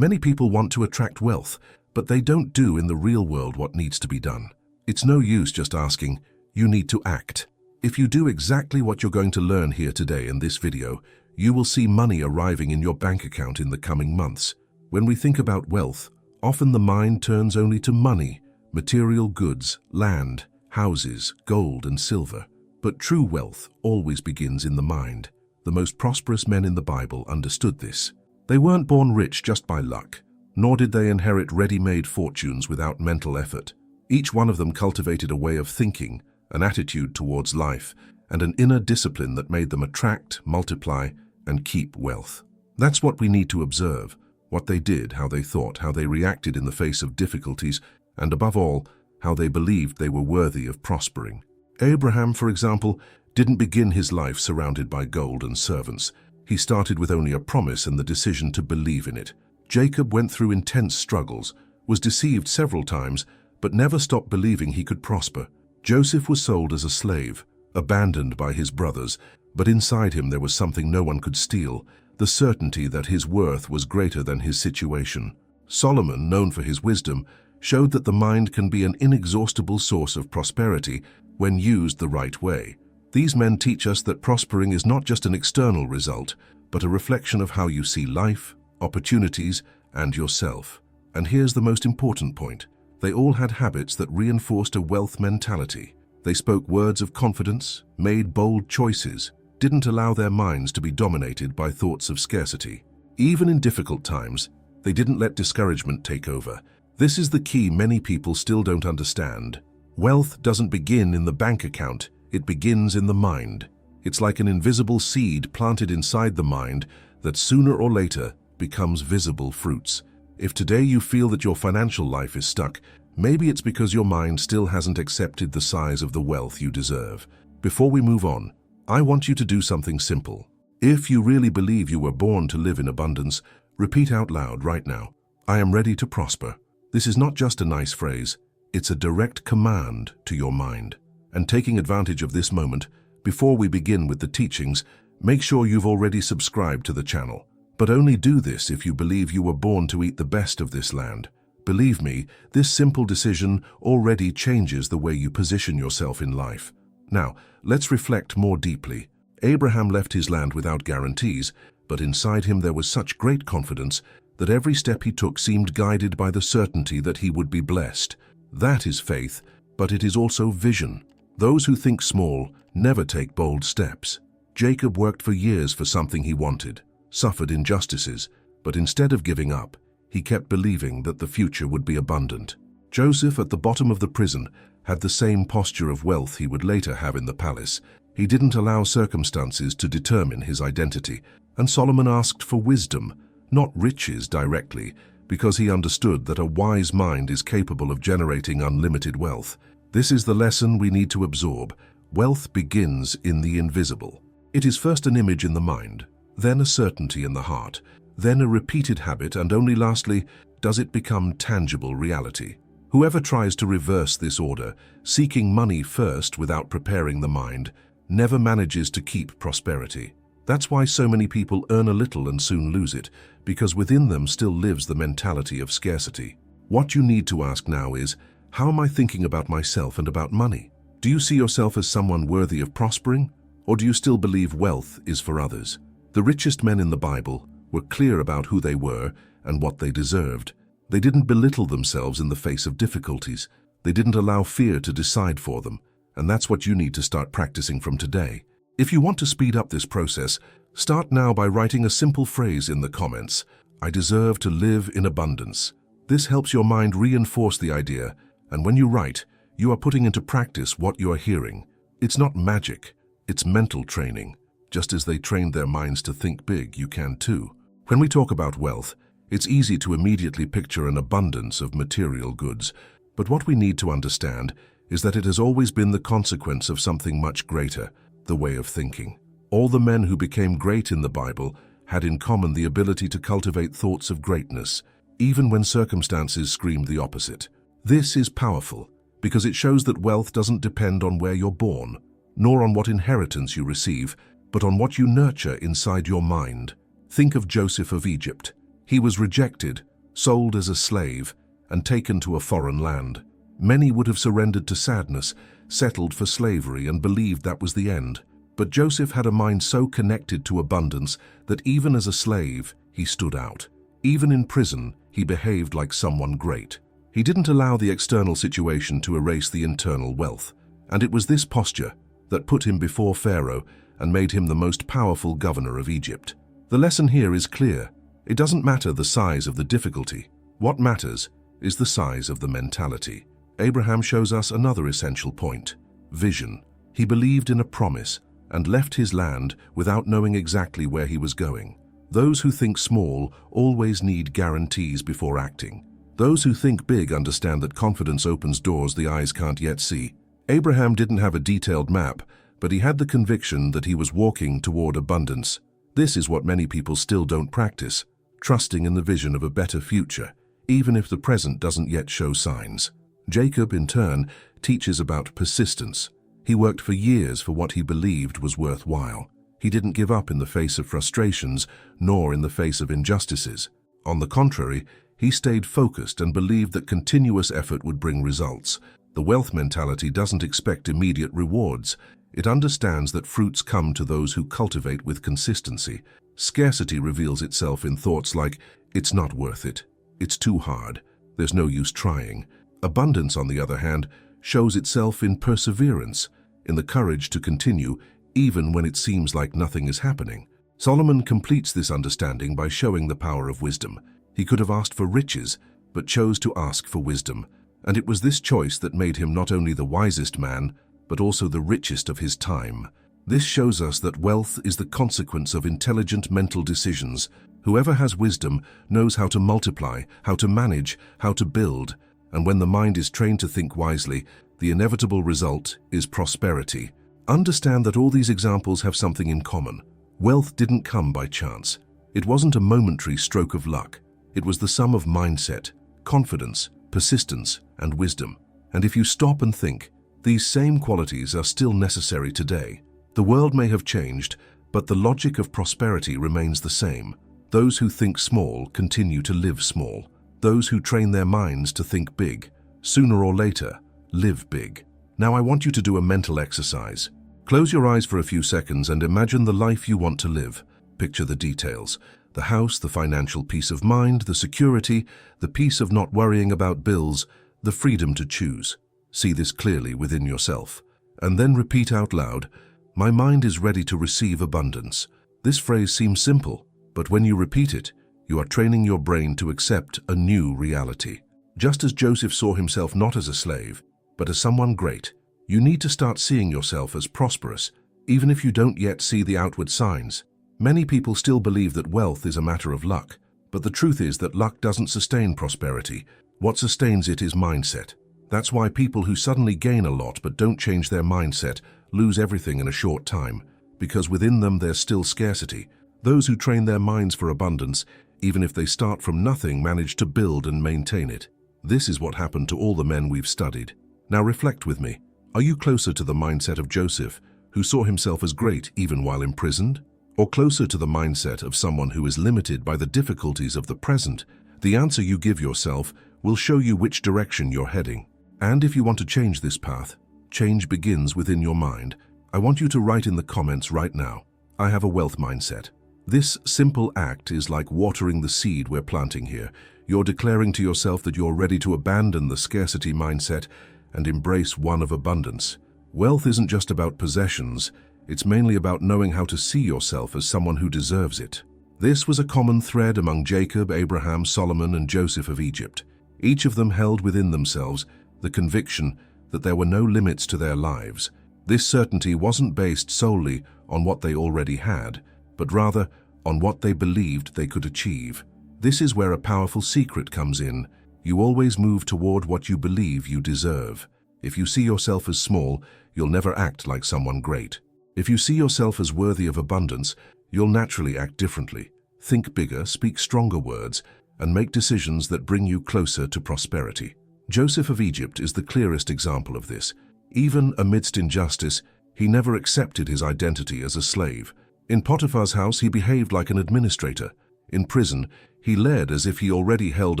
Many people want to attract wealth, but they don't do in the real world what needs to be done. It's no use just asking, you need to act. If you do exactly what you're going to learn here today in this video, you will see money arriving in your bank account in the coming months. When we think about wealth, often the mind turns only to money, material goods, land, houses, gold and silver. But true wealth always begins in the mind. The most prosperous men in the Bible understood this. They weren't born rich just by luck, nor did they inherit ready-made fortunes without mental effort. Each one of them cultivated a way of thinking, an attitude towards life, and an inner discipline that made them attract, multiply, and keep wealth. That's what we need to observe, what they did, how they thought, how they reacted in the face of difficulties, and above all, how they believed they were worthy of prospering. Abraham, for example, didn't begin his life surrounded by gold and servants. He started with only a promise and the decision to believe in it. Jacob went through intense struggles, was deceived several times, but never stopped believing he could prosper. Joseph was sold as a slave, abandoned by his brothers, but inside him there was something no one could steal, the certainty that his worth was greater than his situation. Solomon, known for his wisdom, showed that the mind can be an inexhaustible source of prosperity when used the right way. These men teach us that prospering is not just an external result, but a reflection of how you see life, opportunities, and yourself. And here's the most important point. They all had habits that reinforced a wealth mentality. They spoke words of confidence, made bold choices, didn't allow their minds to be dominated by thoughts of scarcity. Even in difficult times, they didn't let discouragement take over. This is the key many people still don't understand. Wealth doesn't begin in the bank account, it begins in the mind. It's like an invisible seed planted inside the mind that sooner or later becomes visible fruits. If today you feel that your financial life is stuck, maybe it's because your mind still hasn't accepted the size of the wealth you deserve. Before we move on, I want you to do something simple. If you really believe you were born to live in abundance, repeat out loud right now, I am ready to prosper. This is not just a nice phrase, it's a direct command to your mind. And taking advantage of this moment, before we begin with the teachings, make sure you've already subscribed to the channel. But only do this if you believe you were born to eat the best of this land. Believe me, this simple decision already changes the way you position yourself in life. Now, let's reflect more deeply. Abraham left his land without guarantees, but inside him there was such great confidence that every step he took seemed guided by the certainty that he would be blessed. That is faith, but it is also vision. Those who think small never take bold steps. Jacob worked for years for something he wanted, suffered injustices, but instead of giving up, he kept believing that the future would be abundant. Joseph, at the bottom of the prison, had the same posture of wealth he would later have in the palace. He didn't allow circumstances to determine his identity, and Solomon asked for wisdom, not riches directly, because he understood that a wise mind is capable of generating unlimited wealth. This is the lesson we need to absorb. Wealth begins in the invisible. It is first an image in the mind, then a certainty in the heart, then a repeated habit, and only lastly, does it become tangible reality. Whoever tries to reverse this order, seeking money first without preparing the mind, never manages to keep prosperity. That's why so many people earn a little and soon lose it, because within them still lives the mentality of scarcity. What you need to ask now is, how am I thinking about myself and about money? Do you see yourself as someone worthy of prospering, or do you still believe wealth is for others? The richest men in the Bible were clear about who they were and what they deserved. They didn't belittle themselves in the face of difficulties. They didn't allow fear to decide for them, and that's what you need to start practicing from today. If you want to speed up this process, start now by writing a simple phrase in the comments. I deserve to live in abundance. This helps your mind reinforce the idea, and when you write, you are putting into practice what you are hearing. It's not magic, it's mental training. Just as they trained their minds to think big, you can too. When we talk about wealth, it's easy to immediately picture an abundance of material goods, but what we need to understand is that it has always been the consequence of something much greater, the way of thinking. All the men who became great in the Bible had in common the ability to cultivate thoughts of greatness, even when circumstances screamed the opposite. This is powerful because it shows that wealth doesn't depend on where you're born, nor on what inheritance you receive, but on what you nurture inside your mind. Think of Joseph of Egypt. He was rejected, sold as a slave, and taken to a foreign land. Many would have surrendered to sadness, settled for slavery, and believed that was the end. But Joseph had a mind so connected to abundance that even as a slave, he stood out. Even in prison, he behaved like someone great. He didn't allow the external situation to erase the internal wealth. And it was this posture that put him before Pharaoh and made him the most powerful governor of Egypt. The lesson here is clear. It doesn't matter the size of the difficulty. What matters is the size of the mentality. Abraham shows us another essential point: vision. He believed in a promise and left his land without knowing exactly where he was going. Those who think small always need guarantees before acting. Those who think big understand that confidence opens doors the eyes can't yet see. Abraham didn't have a detailed map, but he had the conviction that he was walking toward abundance. This is what many people still don't practice, trusting in the vision of a better future, even if the present doesn't yet show signs. Jacob, in turn, teaches about persistence. He worked for years for what he believed was worthwhile. He didn't give up in the face of frustrations, nor in the face of injustices. On the contrary, he stayed focused and believed that continuous effort would bring results. The wealth mentality doesn't expect immediate rewards. It understands that fruits come to those who cultivate with consistency. Scarcity reveals itself in thoughts like, "It's not worth it. It's too hard. There's no use trying." Abundance, on the other hand, shows itself in perseverance, in the courage to continue even when it seems like nothing is happening. Solomon completes this understanding by showing the power of wisdom. He could have asked for riches, but chose to ask for wisdom. And it was this choice that made him not only the wisest man, but also the richest of his time. This shows us that wealth is the consequence of intelligent mental decisions. Whoever has wisdom knows how to multiply, how to manage, how to build. And when the mind is trained to think wisely, the inevitable result is prosperity. Understand that all these examples have something in common. Wealth didn't come by chance. It wasn't a momentary stroke of luck. It was the sum of mindset, confidence, persistence, and wisdom. And if you stop and think, these same qualities are still necessary today. The world may have changed, but the logic of prosperity remains the same. Those who think small continue to live small. Those who train their minds to think big, sooner or later, live big. Now I want you to do a mental exercise. Close your eyes for a few seconds and imagine the life you want to live. Picture the details: the house, the financial peace of mind, the security, the peace of not worrying about bills, the freedom to choose. See this clearly within yourself. And then repeat out loud, "My mind is ready to receive abundance." This phrase seems simple, but when you repeat it, you are training your brain to accept a new reality. Just as Joseph saw himself not as a slave, but as someone great, you need to start seeing yourself as prosperous, even if you don't yet see the outward signs. Many people still believe that wealth is a matter of luck, but the truth is that luck doesn't sustain prosperity. What sustains it is mindset. That's why people who suddenly gain a lot but don't change their mindset lose everything in a short time, because within them there's still scarcity. Those who train their minds for abundance, even if they start from nothing, manage to build and maintain it. This is what happened to all the men we've studied. Now reflect with me. Are you closer to the mindset of Joseph, who saw himself as great even while imprisoned? Or closer to the mindset of someone who is limited by the difficulties of the present? The answer you give yourself will show you which direction you're heading. And if you want to change this path, change begins within your mind. I want you to write in the comments right now, "I have a wealth mindset." This simple act is like watering the seed we're planting here. You're declaring to yourself that you're ready to abandon the scarcity mindset and embrace one of abundance. Wealth isn't just about possessions, it's mainly about knowing how to see yourself as someone who deserves it. This was a common thread among Jacob, Abraham, Solomon, and Joseph of Egypt. Each of them held within themselves the conviction that there were no limits to their lives. This certainty wasn't based solely on what they already had, but rather on what they believed they could achieve. This is where a powerful secret comes in. You always move toward what you believe you deserve. If you see yourself as small, you'll never act like someone great. If you see yourself as worthy of abundance, you'll naturally act differently. Think bigger, speak stronger words, and make decisions that bring you closer to prosperity. Joseph of Egypt is the clearest example of this. Even amidst injustice, he never accepted his identity as a slave. In Potiphar's house, he behaved like an administrator. In prison, he led as if he already held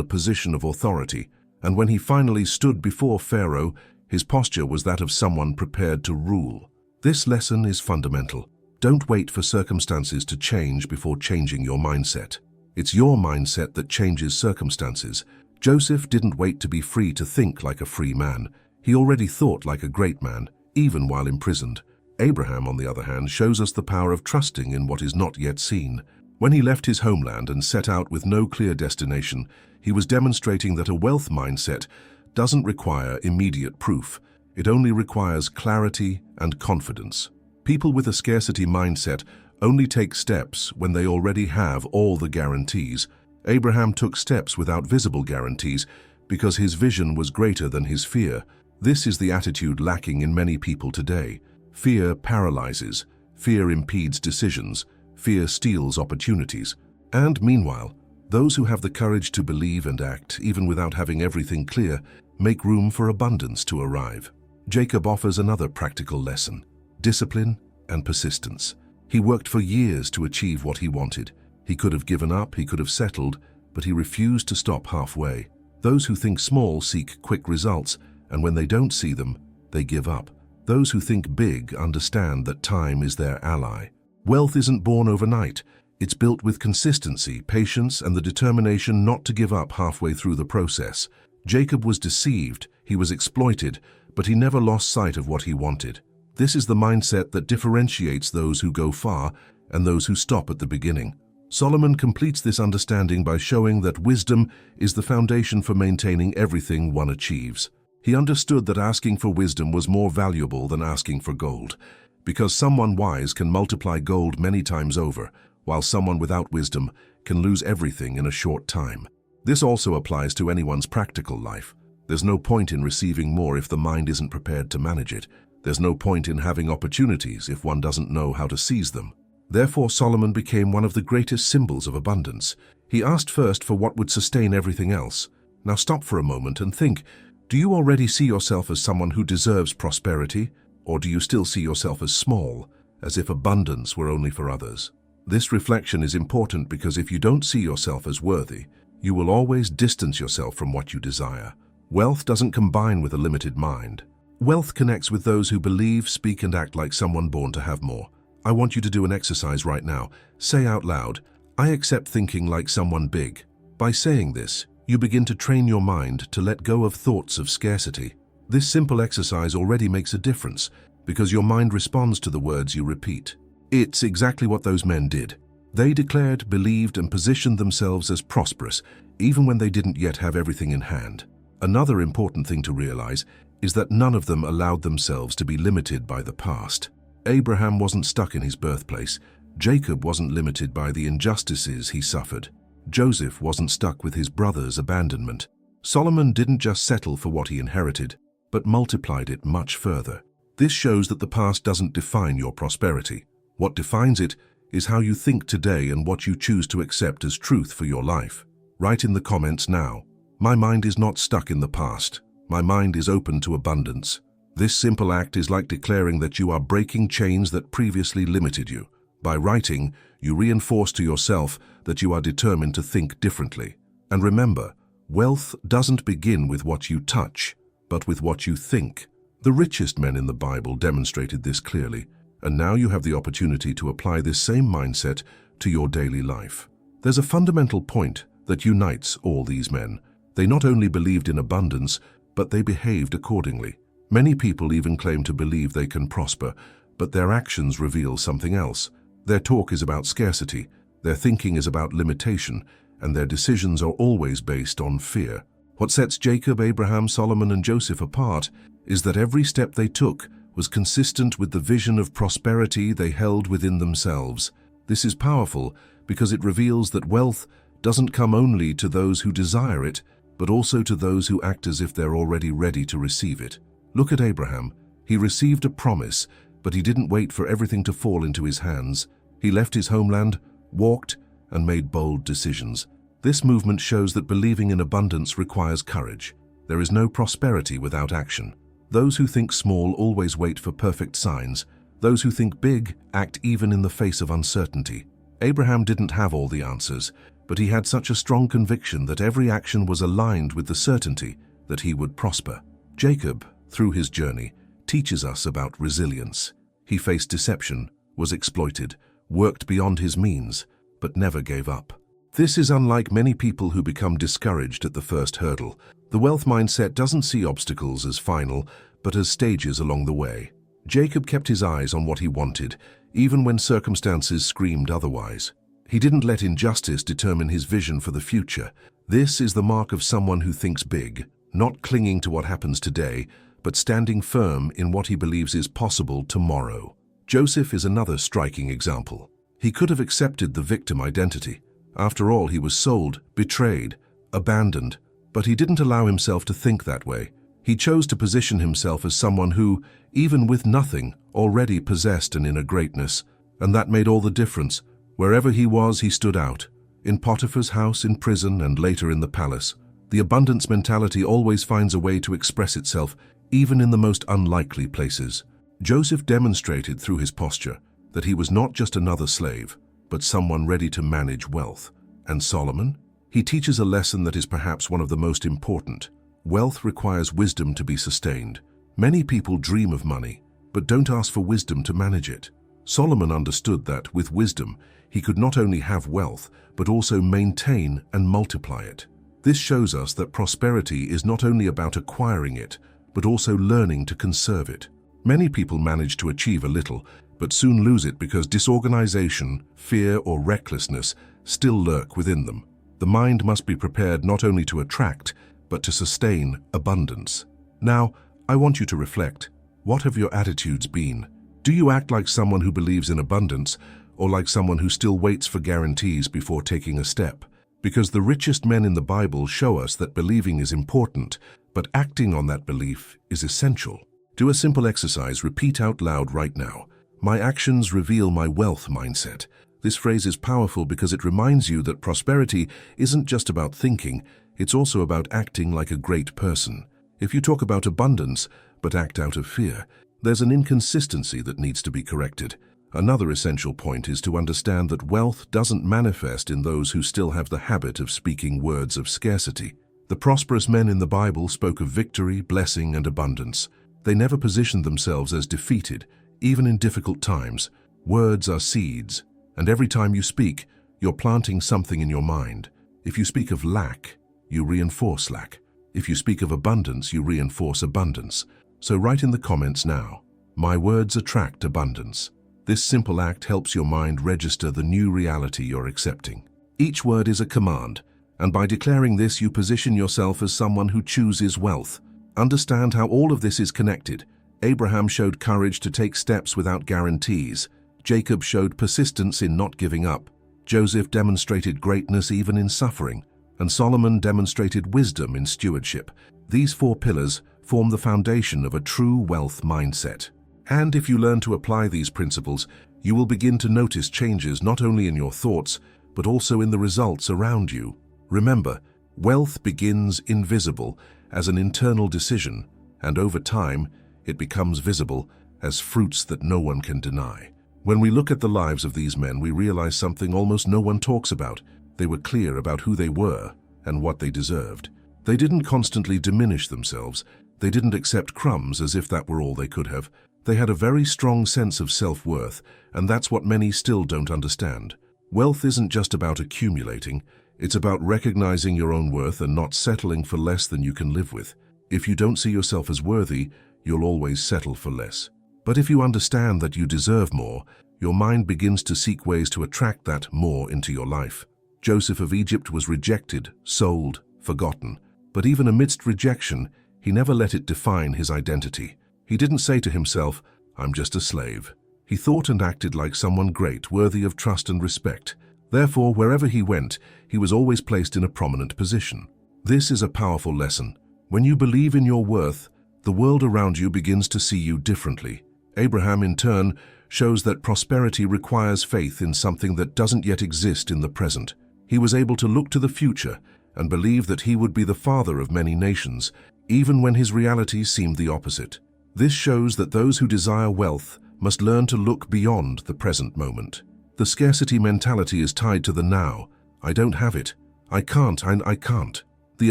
a position of authority, and when he finally stood before Pharaoh, his posture was that of someone prepared to rule. This lesson is fundamental. Don't wait for circumstances to change before changing your mindset. It's your mindset that changes circumstances. Joseph didn't wait to be free to think like a free man. He already thought like a great man, even while imprisoned. Abraham, on the other hand, shows us the power of trusting in what is not yet seen. When he left his homeland and set out with no clear destination, he was demonstrating that a wealth mindset doesn't require immediate proof. It only requires clarity and confidence. People with a scarcity mindset only take steps when they already have all the guarantees. Abraham took steps without visible guarantees because his vision was greater than his fear. This is the attitude lacking in many people today. Fear paralyzes. Fear impedes decisions. Fear steals opportunities. And meanwhile, those who have the courage to believe and act, even without having everything clear, make room for abundance to arrive. Jacob offers another practical lesson: discipline and persistence. He worked for years to achieve what he wanted. He could have given up, he could have settled, but he refused to stop halfway. Those who think small seek quick results, and when they don't see them, they give up. Those who think big understand that time is their ally. Wealth isn't born overnight. It's built with consistency, patience, and the determination not to give up halfway through the process. Jacob was deceived, he was exploited, but he never lost sight of what he wanted. This is the mindset that differentiates those who go far and those who stop at the beginning. Solomon completes this understanding by showing that wisdom is the foundation for maintaining everything one achieves. He understood that asking for wisdom was more valuable than asking for gold, because someone wise can multiply gold many times over, while someone without wisdom can lose everything in a short time. This also applies to anyone's practical life. There's no point in receiving more if the mind isn't prepared to manage it. There's no point in having opportunities if one doesn't know how to seize them. Therefore, Solomon became one of the greatest symbols of abundance. He asked first for what would sustain everything else. Now stop for a moment and think, do you already see yourself as someone who deserves prosperity, or do you still see yourself as small, as if abundance were only for others? This reflection is important because if you don't see yourself as worthy, you will always distance yourself from what you desire. Wealth doesn't combine with a limited mind. Wealth connects with those who believe, speak, and act like someone born to have more. I want you to do an exercise right now. Say out loud, I accept thinking like someone big. By saying this, you begin to train your mind to let go of thoughts of scarcity. This simple exercise already makes a difference because your mind responds to the words you repeat. It's exactly what those men did. They declared, believed, and positioned themselves as prosperous, even when they didn't yet have everything in hand. Another important thing to realize is that none of them allowed themselves to be limited by the past. Abraham wasn't stuck in his birthplace. Jacob wasn't limited by the injustices he suffered. Joseph wasn't stuck with his brother's abandonment. Solomon didn't just settle for what he inherited, but multiplied it much further. This shows that the past doesn't define your prosperity. What defines it is how you think today and what you choose to accept as truth for your life. Write in the comments now, my mind is not stuck in the past. My mind is open to abundance. This simple act is like declaring that you are breaking chains that previously limited you. By writing, you reinforce to yourself that you are determined to think differently. And remember, wealth doesn't begin with what you touch, but with what you think. The richest men in the Bible demonstrated this clearly, and now you have the opportunity to apply this same mindset to your daily life. There's a fundamental point that unites all these men. They not only believed in abundance, but they behaved accordingly. Many people even claim to believe they can prosper, but their actions reveal something else. Their talk is about scarcity, their thinking is about limitation, and their decisions are always based on fear. What sets Jacob, Abraham, Solomon, and Joseph apart is that every step they took was consistent with the vision of prosperity they held within themselves. This is powerful because it reveals that wealth doesn't come only to those who desire it, but also to those who act as if they're already ready to receive it. Look at Abraham. He received a promise, but he didn't wait for everything to fall into his hands. He left his homeland, walked, and made bold decisions. This movement shows that believing in abundance requires courage. There is no prosperity without action. Those who think small always wait for perfect signs. Those who think big act even in the face of uncertainty. Abraham didn't have all the answers, but he had such a strong conviction that every action was aligned with the certainty that he would prosper. Jacob, through his journey, teaches us about resilience. He faced deception, was exploited, worked beyond his means, but never gave up. This is unlike many people who become discouraged at the first hurdle. The wealth mindset doesn't see obstacles as final, but as stages along the way. Jacob kept his eyes on what he wanted, even when circumstances screamed otherwise. He didn't let injustice determine his vision for the future. This is the mark of someone who thinks big, not clinging to what happens today, but standing firm in what he believes is possible tomorrow. Joseph is another striking example. He could have accepted the victim identity. After all, he was sold, betrayed, abandoned, but he didn't allow himself to think that way. He chose to position himself as someone who, even with nothing, already possessed an inner greatness, and that made all the difference. Wherever he was, he stood out. In Potiphar's house, in prison, and later in the palace. The abundance mentality always finds a way to express itself, even in the most unlikely places. Joseph demonstrated through his posture that he was not just another slave, but someone ready to manage wealth. And Solomon? He teaches a lesson that is perhaps one of the most important. Wealth requires wisdom to be sustained. Many people dream of money, but don't ask for wisdom to manage it. Solomon understood that, with wisdom, he could not only have wealth, but also maintain and multiply it. This shows us that prosperity is not only about acquiring it, but also learning to conserve it. Many people manage to achieve a little, but soon lose it because disorganization, fear, or recklessness still lurk within them. The mind must be prepared not only to attract, but to sustain abundance. Now, I want you to reflect. What have your attitudes been? Do you act like someone who believes in abundance, or like someone who still waits for guarantees before taking a step? Because the richest men in the Bible show us that believing is important, but acting on that belief is essential. Do a simple exercise. Repeat out loud right now. My actions reveal my wealth mindset. This phrase is powerful because it reminds you that prosperity isn't just about thinking, it's also about acting like a great person. If you talk about abundance, but act out of fear, there's an inconsistency that needs to be corrected. Another essential point is to understand that wealth doesn't manifest in those who still have the habit of speaking words of scarcity. The prosperous men in the Bible spoke of victory, blessing, and abundance. They never positioned themselves as defeated, even in difficult times. Words are seeds, and every time you speak, you're planting something in your mind. If you speak of lack, you reinforce lack. If you speak of abundance, you reinforce abundance. So write in the comments now, my words attract abundance. This simple act helps your mind register the new reality you're accepting. Each word is a command, and by declaring this, you position yourself as someone who chooses wealth. Understand how all of this is connected. Abraham showed courage to take steps without guarantees. Jacob showed persistence in not giving up. Joseph demonstrated greatness even in suffering, and Solomon demonstrated wisdom in stewardship. These 4 pillars form the foundation of a true wealth mindset. And if you learn to apply these principles, you will begin to notice changes not only in your thoughts, but also in the results around you. Remember, wealth begins invisible as an internal decision, and over time, it becomes visible as fruits that no one can deny. When we look at the lives of these men, we realize something almost no one talks about. They were clear about who they were and what they deserved. They didn't constantly diminish themselves. They didn't accept crumbs as if that were all they could have. They had a very strong sense of self-worth, and that's what many still don't understand. Wealth isn't just about accumulating, it's about recognizing your own worth and not settling for less than you can live with. If you don't see yourself as worthy, you'll always settle for less. But if you understand that you deserve more, your mind begins to seek ways to attract that more into your life. Joseph of Egypt was rejected, sold, forgotten. But even amidst rejection, he never let it define his identity. He didn't say to himself, I'm just a slave. He thought and acted like someone great, worthy of trust and respect. Therefore, wherever he went, he was always placed in a prominent position. This is a powerful lesson. When you believe in your worth, the world around you begins to see you differently. Abraham, in turn, shows that prosperity requires faith in something that doesn't yet exist in the present. He was able to look to the future and believe that he would be the father of many nations, even when his reality seemed the opposite. This shows that those who desire wealth must learn to look beyond the present moment. The scarcity mentality is tied to the now, I don't have it. I can't. I can't. The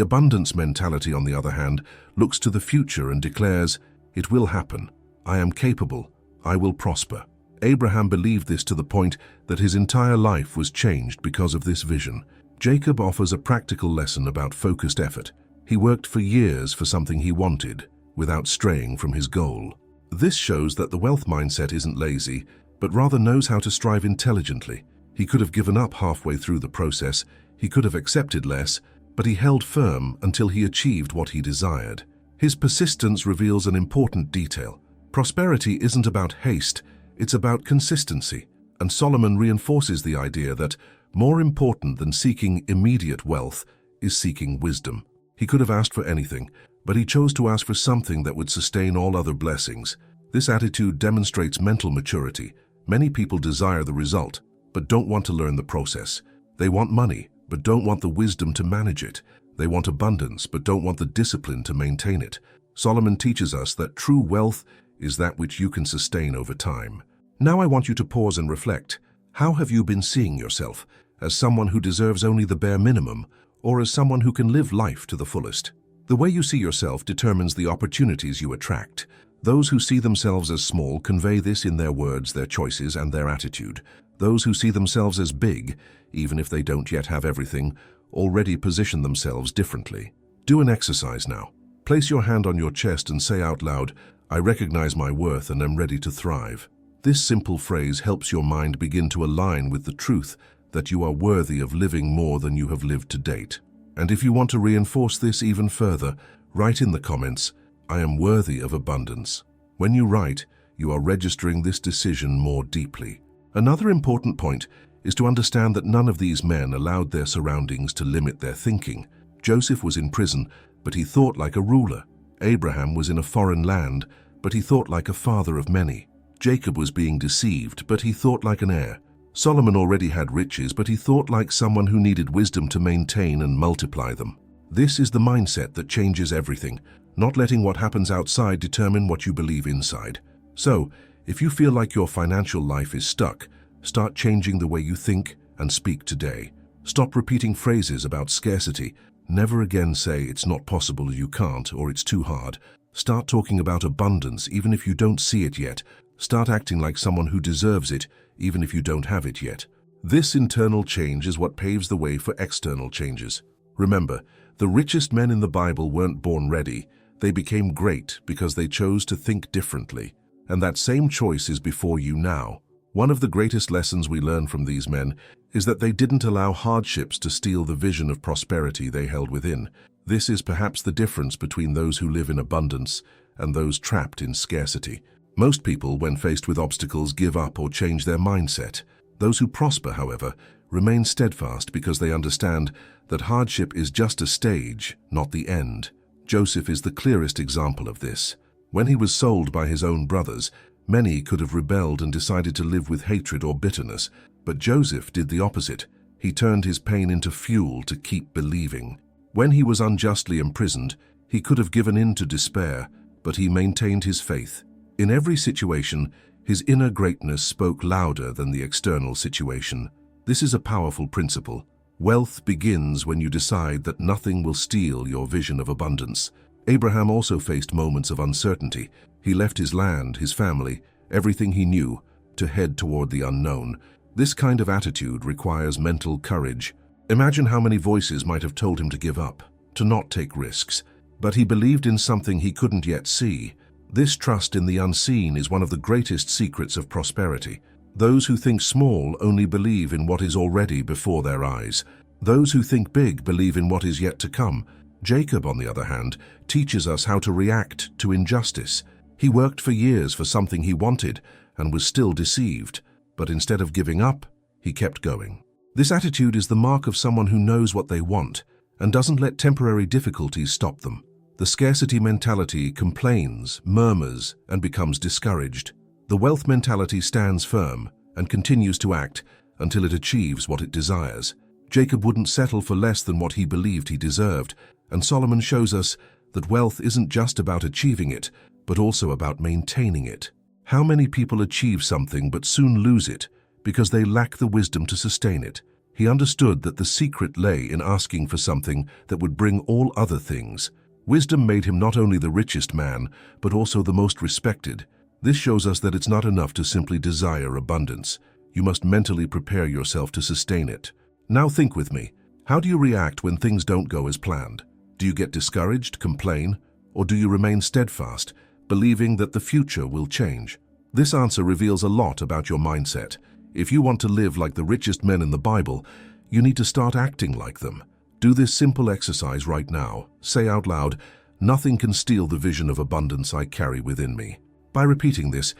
abundance mentality, on the other hand, looks to the future and declares, it will happen. I am capable. I will prosper. Abraham believed this to the point that his entire life was changed because of this vision. Jacob offers a practical lesson about focused effort. He worked for years for something he wanted, without straying from his goal. This shows that the wealth mindset isn't lazy, but rather knows how to strive intelligently. He could have given up halfway through the process, he could have accepted less, but he held firm until he achieved what he desired. His persistence reveals an important detail. Prosperity isn't about haste, it's about consistency. And Solomon reinforces the idea that more important than seeking immediate wealth is seeking wisdom. He could have asked for anything, but he chose to ask for something that would sustain all other blessings. This attitude demonstrates mental maturity. Many people desire the result, but don't want to learn the process. They want money, but don't want the wisdom to manage it. They want abundance, but don't want the discipline to maintain it. Solomon teaches us that true wealth is that which you can sustain over time. Now I want you to pause and reflect. How have you been seeing yourself? As someone who deserves only the bare minimum, or as someone who can live life to the fullest? The way you see yourself determines the opportunities you attract. Those who see themselves as small convey this in their words, their choices, and their attitude. Those who see themselves as big, even if they don't yet have everything, already position themselves differently. Do an exercise now. Place your hand on your chest and say out loud, I recognize my worth and am ready to thrive. This simple phrase helps your mind begin to align with the truth that you are worthy of living more than you have lived to date. And if you want to reinforce this even further, write in the comments, I am worthy of abundance. When you write, you are registering this decision more deeply. Another important point is to understand that none of these men allowed their surroundings to limit their thinking. Joseph was in prison, but he thought like a ruler. Abraham was in a foreign land, but he thought like a father of many. Jacob was being deceived, but he thought like an heir. Solomon already had riches, but he thought like someone who needed wisdom to maintain and multiply them. This is the mindset that changes everything, not letting what happens outside determine what you believe inside. So, if you feel like your financial life is stuck, start changing the way you think and speak today. Stop repeating phrases about scarcity. Never again say it's not possible, you can't, or it's too hard. Start talking about abundance even if you don't see it yet. Start acting like someone who deserves it even if you don't have it yet. This internal change is what paves the way for external changes. Remember, the richest men in the Bible weren't born ready. They became great because they chose to think differently. And that same choice is before you now. One of the greatest lessons we learn from these men is that they didn't allow hardships to steal the vision of prosperity they held within. This is perhaps the difference between those who live in abundance and those trapped in scarcity. Most people, when faced with obstacles, give up or change their mindset. Those who prosper, however, remain steadfast because they understand that hardship is just a stage, not the end. Joseph is the clearest example of this. When he was sold by his own brothers, many could have rebelled and decided to live with hatred or bitterness, but Joseph did the opposite. He turned his pain into fuel to keep believing. When he was unjustly imprisoned, he could have given in to despair, but he maintained his faith. In every situation, his inner greatness spoke louder than the external situation. This is a powerful principle. Wealth begins when you decide that nothing will steal your vision of abundance. Abraham also faced moments of uncertainty. He left his land, his family, everything he knew, to head toward the unknown. This kind of attitude requires mental courage. Imagine how many voices might have told him to give up, to not take risks. But he believed in something he couldn't yet see. This trust in the unseen is one of the greatest secrets of prosperity. Those who think small only believe in what is already before their eyes. Those who think big believe in what is yet to come. Jacob, on the other hand, teaches us how to react to injustice. He worked for years for something he wanted and was still deceived, but instead of giving up, he kept going. This attitude is the mark of someone who knows what they want and doesn't let temporary difficulties stop them. The scarcity mentality complains, murmurs, and becomes discouraged. The wealth mentality stands firm and continues to act until it achieves what it desires. Jacob wouldn't settle for less than what he believed he deserved, and Solomon shows us that wealth isn't just about achieving it, but also about maintaining it. How many people achieve something but soon lose it because they lack the wisdom to sustain it? He understood that the secret lay in asking for something that would bring all other things. Wisdom made him not only the richest man, but also the most respected. This shows us that it's not enough to simply desire abundance. You must mentally prepare yourself to sustain it. Now think with me. How do you react when things don't go as planned? Do you get discouraged, complain, or do you remain steadfast, believing that the future will change? This answer reveals a lot about your mindset. If you want to live like the richest men in the Bible, you need to start acting like them. Do this simple exercise right now. Say out loud, "Nothing can steal the vision of abundance I carry within me." By repeating this,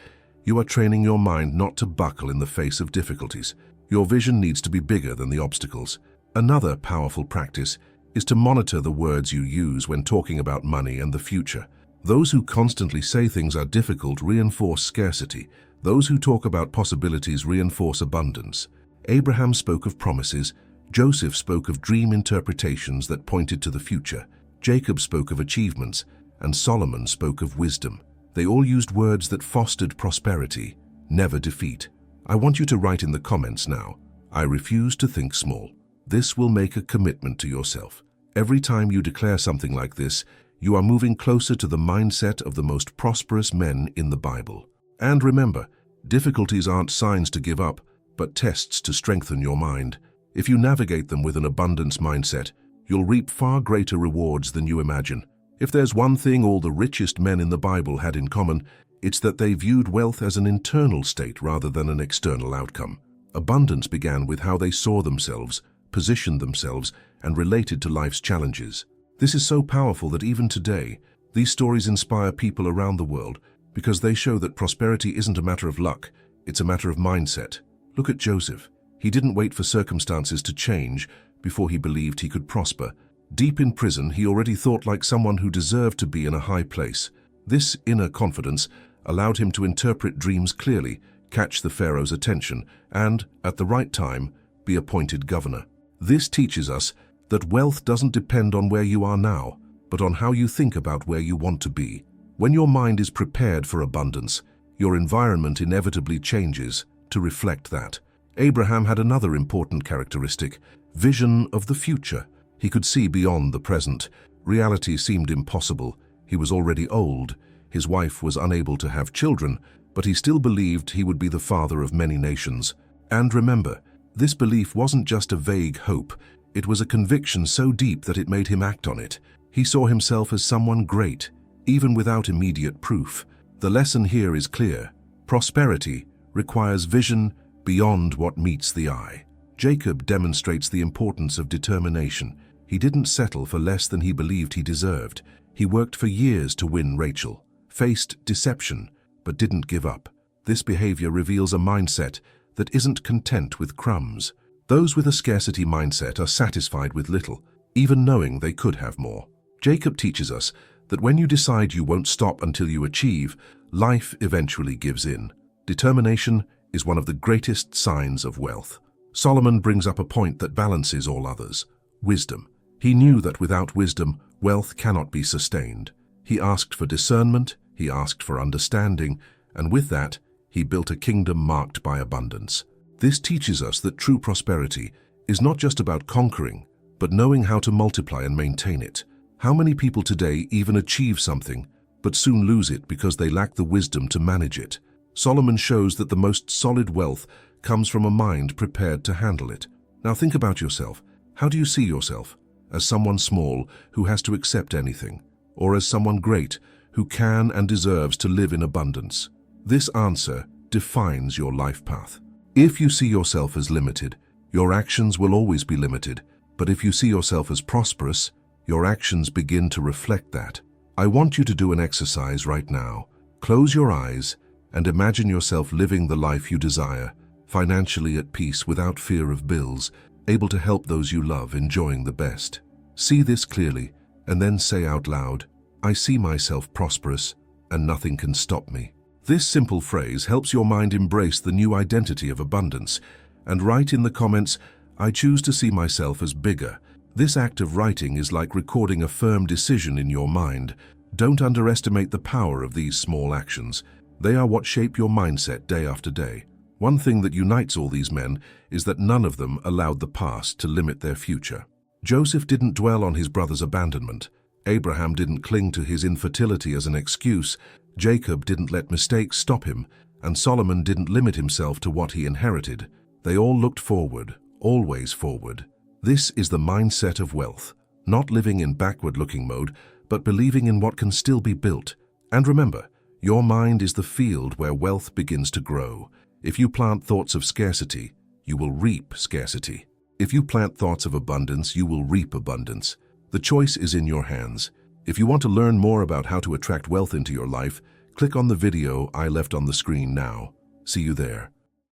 you are training your mind not to buckle in the face of difficulties. Your vision needs to be bigger than the obstacles. Another powerful practice is to monitor the words you use when talking about money and the future. Those who constantly say things are difficult reinforce scarcity. Those who talk about possibilities reinforce abundance. Abraham spoke of promises, Joseph spoke of dream interpretations that pointed to the future, Jacob spoke of achievements, and Solomon spoke of wisdom. They all used words that fostered prosperity, never defeat. I want you to write in the comments now, "I refuse to think small." This will make a commitment to yourself. Every time you declare something like this, you are moving closer to the mindset of the most prosperous men in the Bible. And remember, difficulties aren't signs to give up, but tests to strengthen your mind. If you navigate them with an abundance mindset, you'll reap far greater rewards than you imagine. If there's one thing all the richest men in the Bible had in common, it's that they viewed wealth as an internal state rather than an external outcome. Abundance began with how they saw themselves, positioned themselves, and related to life's challenges. This is so powerful that even today, these stories inspire people around the world because they show that prosperity isn't a matter of luck, it's a matter of mindset. Look at Joseph. He didn't wait for circumstances to change before he believed he could prosper. Deep in prison, he already thought like someone who deserved to be in a high place. This inner confidence allowed him to interpret dreams clearly, catch the Pharaoh's attention, and, at the right time, be appointed governor. This teaches us that wealth doesn't depend on where you are now, but on how you think about where you want to be. When your mind is prepared for abundance, your environment inevitably changes to reflect that. Abraham had another important characteristic, vision of the future. He could see beyond the present. Reality seemed impossible. He was already old. His wife was unable to have children, but he still believed he would be the father of many nations. And remember, this belief wasn't just a vague hope. It was a conviction so deep that it made him act on it. He saw himself as someone great, even without immediate proof. The lesson here is clear. Prosperity requires vision beyond what meets the eye. Jacob demonstrates the importance of determination. He didn't settle for less than he believed he deserved. He worked for years to win Rachel, faced deception, but didn't give up. This behavior reveals a mindset that isn't content with crumbs. Those with a scarcity mindset are satisfied with little, even knowing they could have more. Jacob teaches us that when you decide you won't stop until you achieve, life eventually gives in. Determination is one of the greatest signs of wealth. Solomon brings up a point that balances all others: wisdom. He knew that without wisdom, wealth cannot be sustained. He asked for discernment, he asked for understanding, and with that, he built a kingdom marked by abundance. This teaches us that true prosperity is not just about conquering, but knowing how to multiply and maintain it. How many people today even achieve something, but soon lose it because they lack the wisdom to manage it? Solomon shows that the most solid wealth comes from a mind prepared to handle it. Now think about yourself. How do you see yourself? As someone small who has to accept anything, or as someone great who can and deserves to live in abundance? This answer defines your life path. If you see yourself as limited, your actions will always be limited. But if you see yourself as prosperous, your actions begin to reflect that. I want you to do an exercise right now. Close your eyes and imagine yourself living the life you desire, financially at peace without fear of bills, able to help those you love, enjoying the best. See this clearly and then say out loud, "I see myself prosperous and nothing can stop me." This simple phrase helps your mind embrace the new identity of abundance. And write in the comments, "I choose to see myself as bigger." This act of writing is like recording a firm decision in your mind. Don't underestimate the power of these small actions. They are what shape your mindset day after day. One thing that unites all these men is that none of them allowed the past to limit their future. Joseph didn't dwell on his brother's abandonment. Abraham didn't cling to his infertility as an excuse. Jacob didn't let mistakes stop him, and Solomon didn't limit himself to what he inherited. They all looked forward, always forward. This is the mindset of wealth, not living in backward-looking mode, but believing in what can still be built. And remember, your mind is the field where wealth begins to grow. If you plant thoughts of scarcity, you will reap scarcity. If you plant thoughts of abundance, you will reap abundance. The choice is in your hands. If you want to learn more about how to attract wealth into your life, click on the video I left on the screen now. See you there.